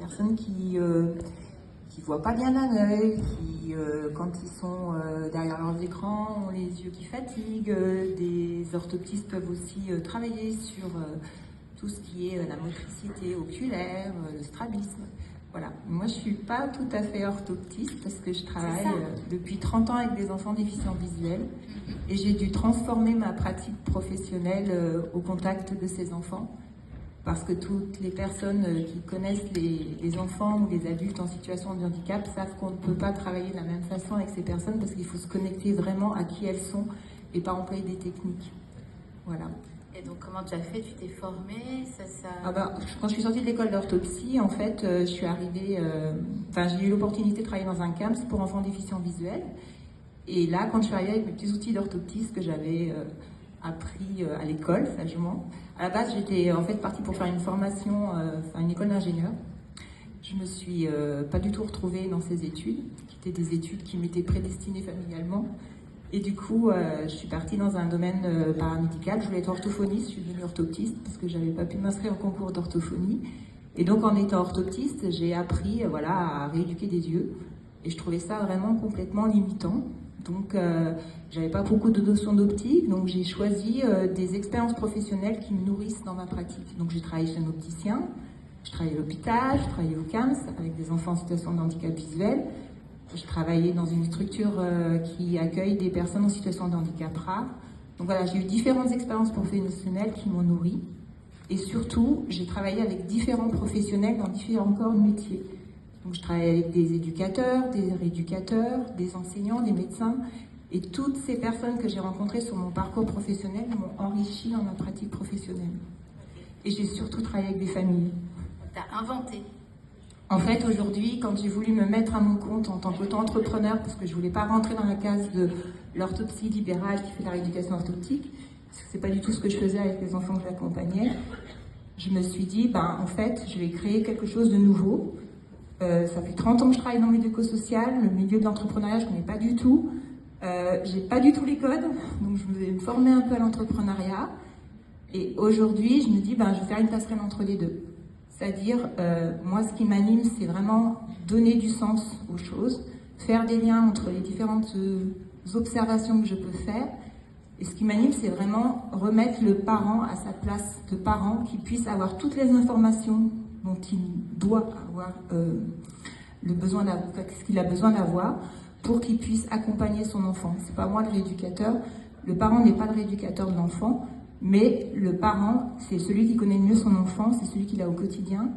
personnes qui voient pas bien d'un œil, qui, quand ils sont derrière leurs écrans, ont les yeux qui fatiguent. Des orthoptistes peuvent aussi travailler sur tout ce qui est la motricité oculaire, le strabisme. Voilà. Moi, je suis pas tout à fait orthoptiste parce que je travaille depuis 30 ans avec des enfants déficients visuels et j'ai dû transformer ma pratique professionnelle au contact de ces enfants. Parce que toutes les personnes qui connaissent les enfants ou les adultes en situation de handicap savent qu'on ne peut pas travailler de la même façon avec ces personnes parce qu'il faut se connecter vraiment à qui elles sont et pas employer des techniques. Voilà. Et donc comment tu as fait? Tu t'es formée? Quand je suis sortie de l'école d'orthopsie, en fait, je suis arrivée... j'ai eu l'opportunité de travailler dans un CAMS pour enfants déficients visuels. Et là, quand je suis arrivée avec mes petits outils d'orthoptiste que j'avais appris à l'école, sagement, à la base, j'étais en fait partie pour faire une formation, une école d'ingénieur. Je me suis pas du tout retrouvée dans ces études, qui étaient des études qui m'étaient prédestinées familialement. Et du coup, je suis partie dans un domaine paramédical. Je voulais être orthophoniste, je suis devenue orthoptiste parce que j'avais pas pu m'inscrire au concours d'orthophonie. Et donc, en étant orthoptiste, j'ai appris à rééduquer des yeux. Et je trouvais ça vraiment complètement limitant. Donc, j'avais pas beaucoup de notions d'optique, donc j'ai choisi des expériences professionnelles qui me nourrissent dans ma pratique. Donc, j'ai travaillé chez un opticien, je travaillais à l'hôpital, je travaillais au CAMS avec des enfants en situation de handicap visuel. Je travaillais dans une structure qui accueille des personnes en situation de handicap rare. Donc voilà, j'ai eu différentes expériences professionnelles qui m'ont nourrie. Et surtout, j'ai travaillé avec différents professionnels dans différents corps de métier. Donc je travaille avec des éducateurs, des rééducateurs, des enseignants, des médecins. Et toutes ces personnes que j'ai rencontrées sur mon parcours professionnel m'ont enrichi dans ma pratique professionnelle. Et j'ai surtout travaillé avec des familles. Tu as inventé. En fait, aujourd'hui, quand j'ai voulu me mettre à mon compte en tant qu'auto-entrepreneur, parce que je ne voulais pas rentrer dans la case de l'orthopsie libérale qui fait la rééducation orthoptique, parce que ce n'est pas du tout ce que je faisais avec les enfants que j'accompagnais, je me suis dit, en fait, je vais créer quelque chose de nouveau. Ça fait 30 ans que je travaille dans le milieu éco-social, le milieu de l'entrepreneuriat, je ne connais pas du tout. J'ai pas du tout les codes, donc je vais me former un peu à l'entrepreneuriat. Et aujourd'hui, je me dis, je vais faire une passerelle entre les deux. C'est-à-dire, moi, ce qui m'anime, c'est vraiment donner du sens aux choses, faire des liens entre les différentes observations que je peux faire. Et ce qui m'anime, c'est vraiment remettre le parent à sa place de parent, qui puisse avoir toutes les informations dont il doit avoir ce qu'il a besoin d'avoir pour qu'il puisse accompagner son enfant. C'est pas moi le rééducateur, le parent n'est pas le rééducateur de l'enfant, mais le parent, c'est celui qui connaît le mieux son enfant, c'est celui qui l'a au quotidien.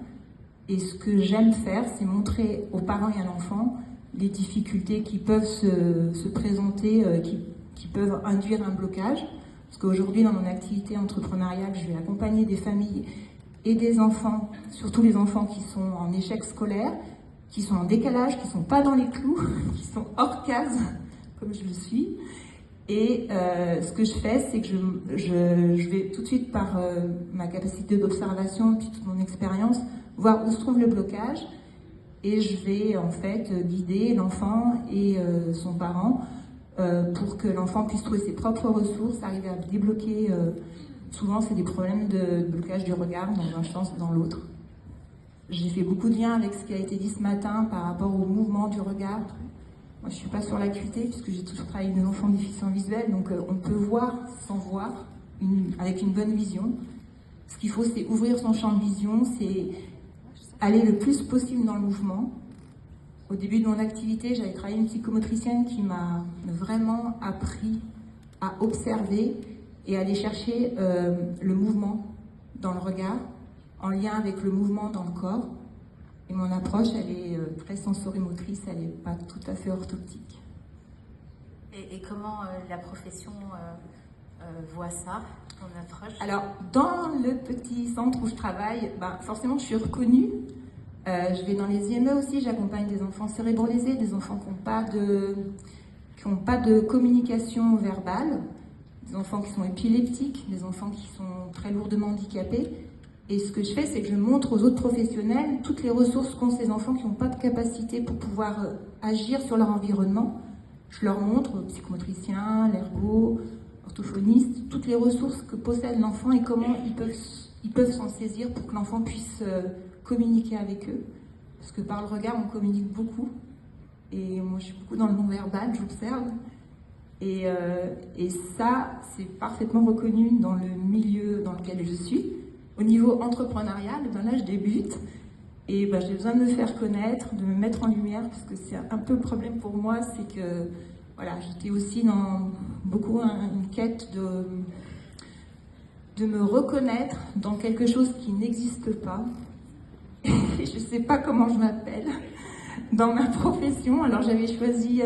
Et ce que j'aime faire, c'est montrer aux parents et à l'enfant les difficultés qui peuvent se présenter, qui peuvent induire un blocage. Parce qu'aujourd'hui, dans mon activité entrepreneuriale, je vais accompagner des familles et des enfants, surtout les enfants qui sont en échec scolaire, qui sont en décalage, qui ne sont pas dans les clous, qui sont hors case, comme je le suis. Et ce que je fais, c'est que je vais tout de suite, par ma capacité d'observation, puis toute mon expérience, voir où se trouve le blocage. Et je vais en fait guider l'enfant et son parent pour que l'enfant puisse trouver ses propres ressources, arriver à débloquer. Souvent, c'est des problèmes de blocage du regard dans un sens ou dans l'autre. J'ai fait beaucoup de liens avec ce qui a été dit ce matin par rapport au mouvement du regard. Moi, je ne suis pas sur l'acuité puisque j'ai toujours travaillé avec des enfants déficients visuels, donc on peut voir sans voir, avec une bonne vision. Ce qu'il faut, c'est ouvrir son champ de vision, c'est aller le plus possible dans le mouvement. Au début de mon activité, j'avais travaillé une psychomotricienne qui m'a vraiment appris à observer et aller chercher le mouvement dans le regard, en lien avec le mouvement dans le corps. Et mon approche, elle est très sensorimotrice, elle n'est pas tout à fait orthoptique. Et comment la profession voit ça, ton approche? Alors, dans le petit centre où je travaille, forcément, je suis reconnue. Je vais dans les IME aussi, j'accompagne des enfants cérébralisés, des enfants qui n'ont pas de communication verbale, des enfants qui sont épileptiques, des enfants qui sont très lourdement handicapés. Et ce que je fais, c'est que je montre aux autres professionnels toutes les ressources qu'ont ces enfants qui n'ont pas de capacité pour pouvoir agir sur leur environnement. Je leur montre, psychomotriciens, l'ergo, orthophonistes, toutes les ressources que possède l'enfant et comment ils peuvent s'en saisir pour que l'enfant puisse communiquer avec eux. parce que par le regard, on communique beaucoup. Et moi, je suis beaucoup dans le non-verbal, j'observe. Et ça, c'est parfaitement reconnu dans le milieu dans lequel je suis. Au niveau entrepreneurial, ben là, je débute. Et ben, j'ai besoin de me faire connaître, de me mettre en lumière, parce que c'est un peu le problème pour moi, c'est que voilà, j'étais aussi dans beaucoup une quête de me reconnaître dans quelque chose qui n'existe pas. Et je ne sais pas comment je m'appelle dans ma profession. Alors j'avais choisi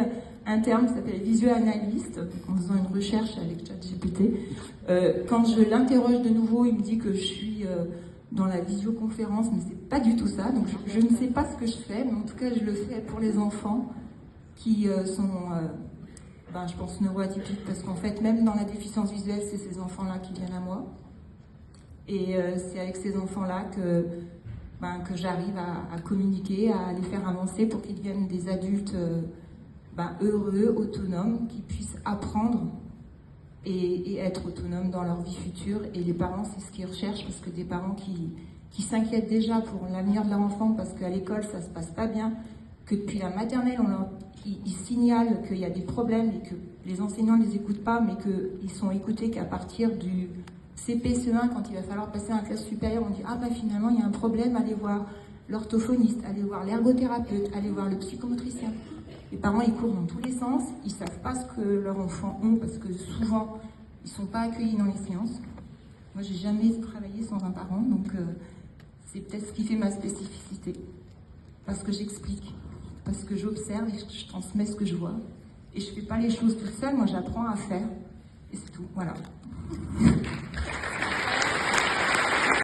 un terme qui s'appelle visual-analyste, en faisant une recherche avec ChatGPT. Quand je l'interroge de nouveau, il me dit que je suis dans la visioconférence, mais c'est pas du tout ça. Donc je ne sais pas ce que je fais, mais en tout cas je le fais pour les enfants qui sont, je pense, neuroatypiques, parce qu'en fait, même dans la déficience visuelle, c'est ces enfants-là qui viennent à moi. Et c'est avec ces enfants-là que j'arrive à communiquer, à les faire avancer pour qu'ils deviennent des adultes heureux, autonomes, qui puissent apprendre et être autonomes dans leur vie future. Et les parents, c'est ce qu'ils recherchent, parce que des parents qui s'inquiètent déjà pour l'avenir de leur enfant, parce qu'à l'école, ça se passe pas bien, que depuis la maternelle, ils signalent qu'il y a des problèmes et que les enseignants ne les écoutent pas, mais qu'ils sont écoutés qu'à partir du CP, CE1, quand il va falloir passer à la classe supérieure, on dit finalement il y a un problème, allez voir l'orthophoniste, allez voir l'ergothérapeute, allez voir le psychomotricien. Les parents, ils courent dans tous les sens, ils ne savent pas ce que leurs enfants ont, parce que souvent, ils ne sont pas accueillis dans les séances. Moi, j'ai jamais travaillé sans un parent, donc c'est peut-être ce qui fait ma spécificité. Parce que j'explique, parce que j'observe et je transmets ce que je vois. Et je ne fais pas les choses toute seule, moi j'apprends à faire. Et c'est tout, voilà.